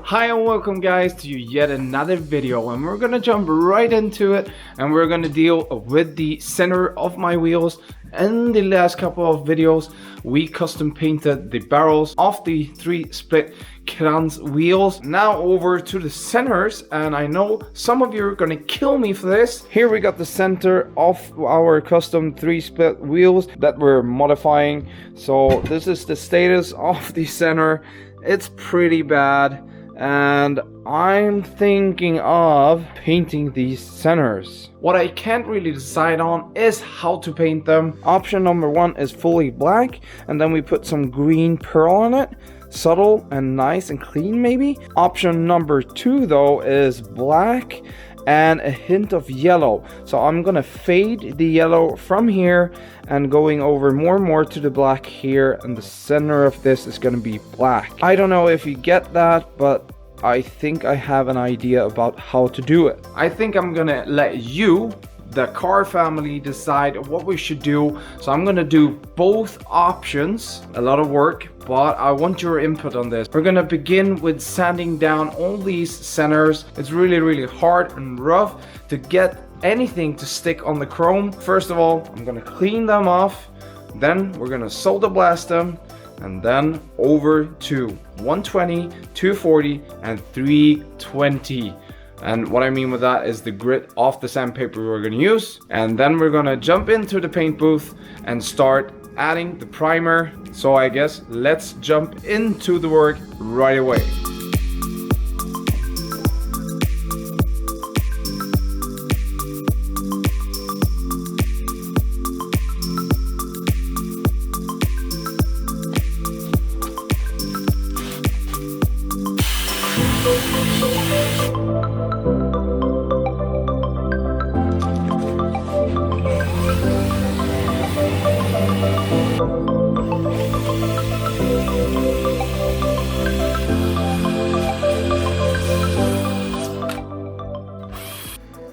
Hi and welcome guys to yet another video, and we're gonna jump right into it and we're gonna deal with the center of my wheels. In the last couple of videos we custom painted the barrels of the 3-split Kranze wheels. Now over to the centers, and I know some of you are gonna kill me for this. Here we got the center of our custom 3-split wheels that we're modifying. So this is the status of the center. It's pretty bad, and I'm thinking of painting these centers. What I can't really decide on is how to paint them. Option number one is fully black, and then we put some green pearl on it. Subtle and nice and clean maybe. Option number two though is black and a hint of yellow. So I'm gonna fade the yellow from here and going over more and more to the black here, and the center of this is gonna be black. I don't know if you get that, but I think I have an idea about how to do it. I think I'm gonna let you, the car family, decide what we should do. So I'm gonna do both options. A lot of work, but I want your input on this. We're gonna begin with sanding down all these centers. It's really hard and rough to get anything to stick on the chrome. First of all, I'm gonna clean them off, then we're gonna solder blast them, and then over to 120, 240 and 320. And what I mean with that is the grit of the sandpaper we're gonna use. And then we're gonna jump into the paint booth and start adding the primer. So I guess let's jump into the work right away.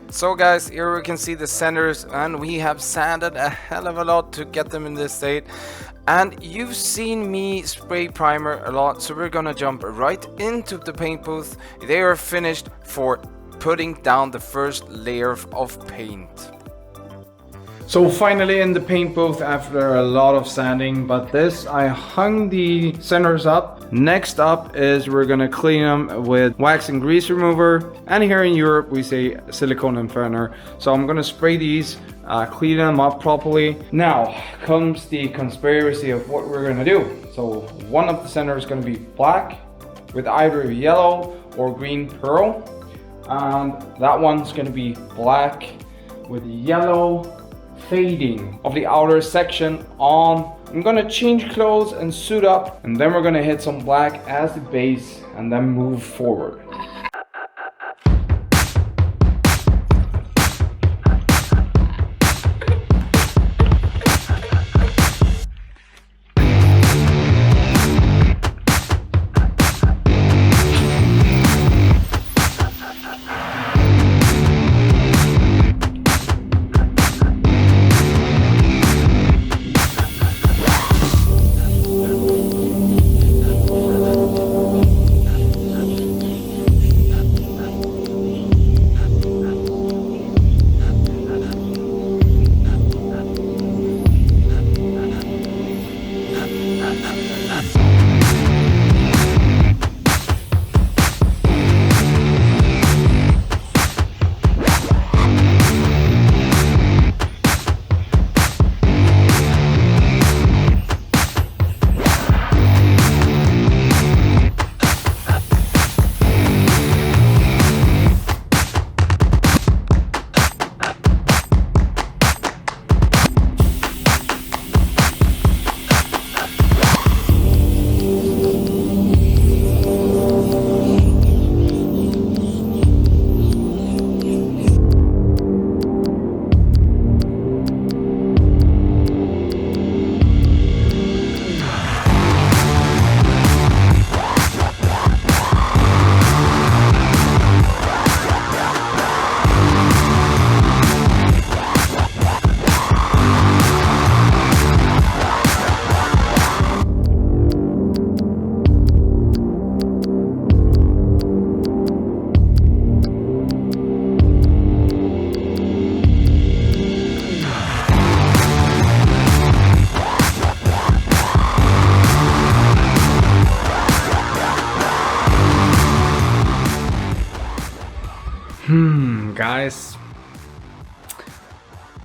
So guys, here we can see the centers, and we have sanded a hell of a lot to get them in this state. And you've seen me spray primer a lot, so we're gonna jump right into the paint booth. They are finished for putting down the first layer of paint. So finally in the paint booth after a lot of sanding, but this, I hung the centers up. Next up is we're gonna clean them with wax and grease remover, and here in Europe we say silicone inferner. So I'm gonna spray these, clean them up properly. Now comes the conspiracy of what we're gonna do. So one of the centers is gonna be black with either yellow or green pearl, and that one's gonna be black with yellow fading of the outer section on. I'm gonna change clothes and suit up, and then we're gonna hit some black as the base and then move forward.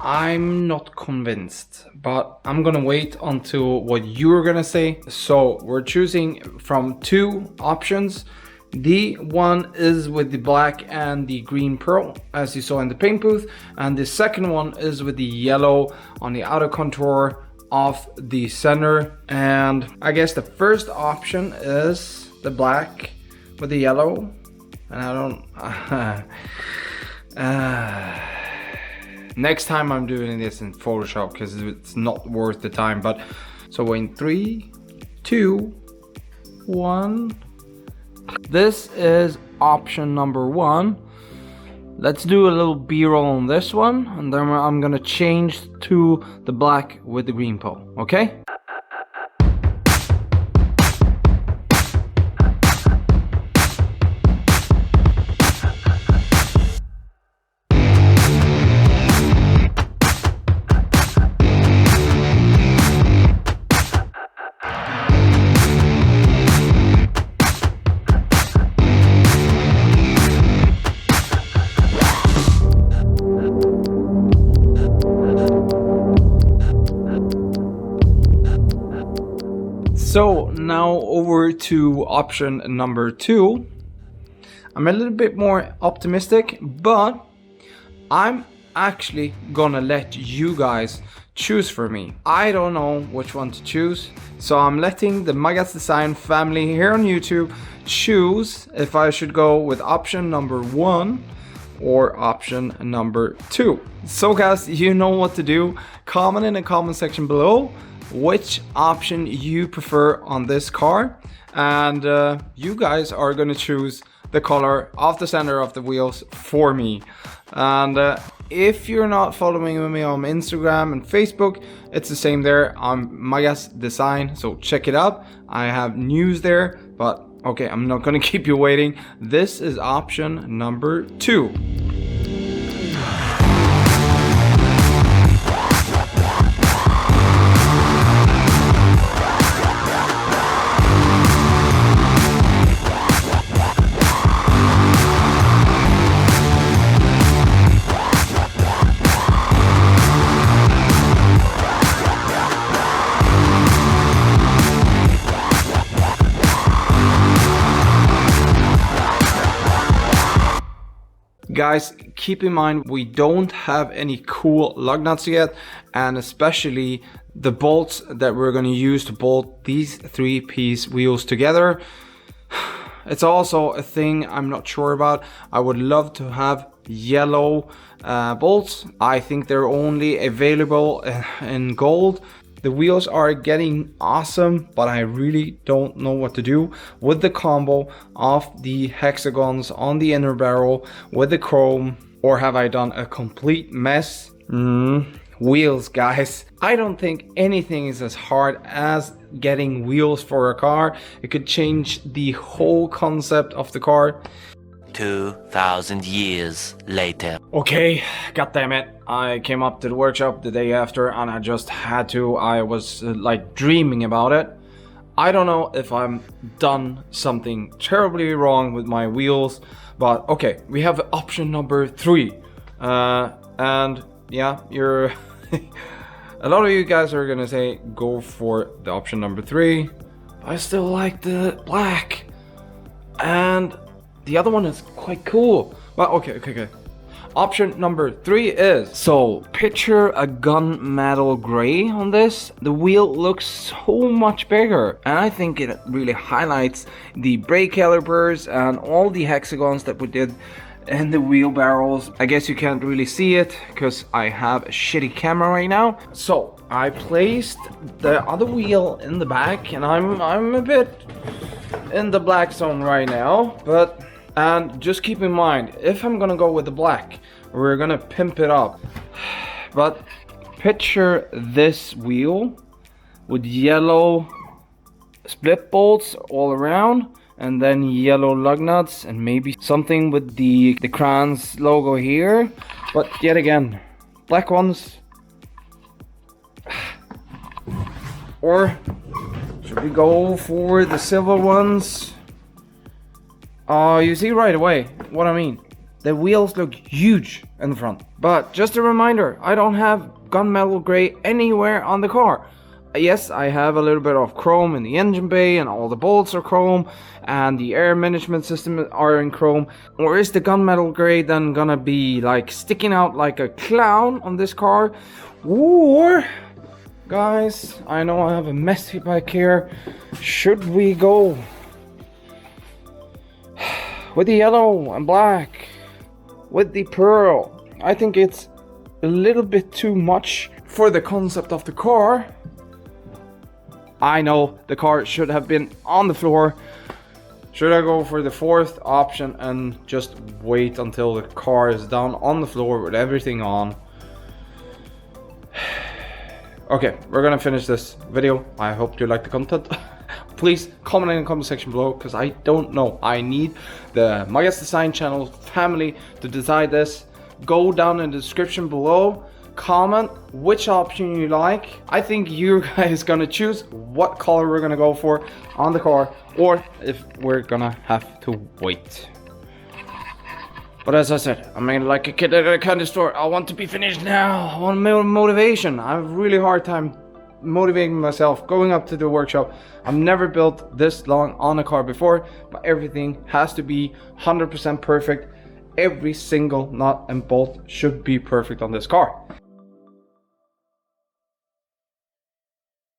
I'm not convinced, but I'm gonna wait until what you're gonna say. So we're choosing from two options. The one is with the black and the green pearl, as you saw in the paint booth, and the second one is with the yellow on the outer contour of the center. And I guess the first option is the black with the yellow, and I don't next time I'm doing this in Photoshop because it's not worth the time. But so in 3, 2, 1, this is option number 1. Let's do a little b-roll on this one, and then I'm gonna change to the black with the green pearl. Okay. So now over to option number 2. I'm a little bit more optimistic, but I'm actually gonna let you guys choose for me. I don't know which one to choose, so I'm letting the Magas Design family here on YouTube choose if I should go with option number 1 or option number 2. So guys, you know what to do. Comment in the comment section below which option you prefer on this car, and you guys are gonna choose the color of the center of the wheels for me. And if you're not following me on Instagram and Facebook, it's the same there. I'm Magas Design, so check it out. I have news there, but okay, I'm not gonna keep you waiting. This is option number 2. Guys, keep in mind we don't have any cool lug nuts yet, and especially the bolts that we're going to use to bolt these 3-piece wheels together. It's also a thing I'm not sure about. I would love to have yellow bolts. I think they're only available in gold. The wheels are getting awesome, but I really don't know what to do with the combo of the hexagons on the inner barrel with the chrome. Or have I done a complete mess? Wheels, guys. I don't think anything is as hard as getting wheels for a car. It could change the whole concept of the car. 2,000 years later. Okay, goddammit. I came up to the workshop the day after and I just had to. I was like dreaming about it. I don't know if I'm done something terribly wrong with my wheels, but okay, we have option number 3. And yeah, you're a lot of you guys are gonna say go for the option number 3. I still like the black, and the other one is quite cool. Well, okay. Option number 3 is, so picture a gunmetal gray on this. The wheel looks so much bigger, and I think it really highlights the brake calipers and all the hexagons that we did in the wheel barrels. I guess you can't really see it because I have a shitty camera right now. So I placed the other wheel in the back, and I'm a bit in the black zone right now, but and just keep in mind, if I'm gonna go with the black, we're gonna pimp it up. But picture this wheel with yellow split bolts all around, and then yellow lug nuts, and maybe something with the Kranze logo here. But yet again, black ones. Or should we go for the silver ones? Oh, you see right away what I mean. The wheels look huge in the front. But just a reminder, I don't have gunmetal gray anywhere on the car. Yes, I have a little bit of chrome in the engine bay, and all the bolts are chrome, and the air management system are in chrome. Or is the gunmetal gray then gonna be like sticking out like a clown on this car? Or, guys, I know I have a messy bike here. Should we go with the yellow and black, with the pearl? I think it's a little bit too much for the concept of the car. I know the car should have been on the floor. Should I go for the fourth option and just wait until the car is down on the floor with everything on? Okay, we're gonna finish this video. I hope you like the content. Please comment in the comment section below, because I don't know. I need the My Guest Design channel family to decide this. Go down in the description below. Comment which option you like. I think you guys gonna choose what color we're gonna go for on the car, or if we're gonna have to wait. But as I said, I'm like a kid at a candy store. I want to be finished now. I want motivation. I have a really hard time motivating myself, going up to the workshop. I've never built this long on a car before, but everything has to be 100% perfect. Every single nut and bolt should be perfect on this car.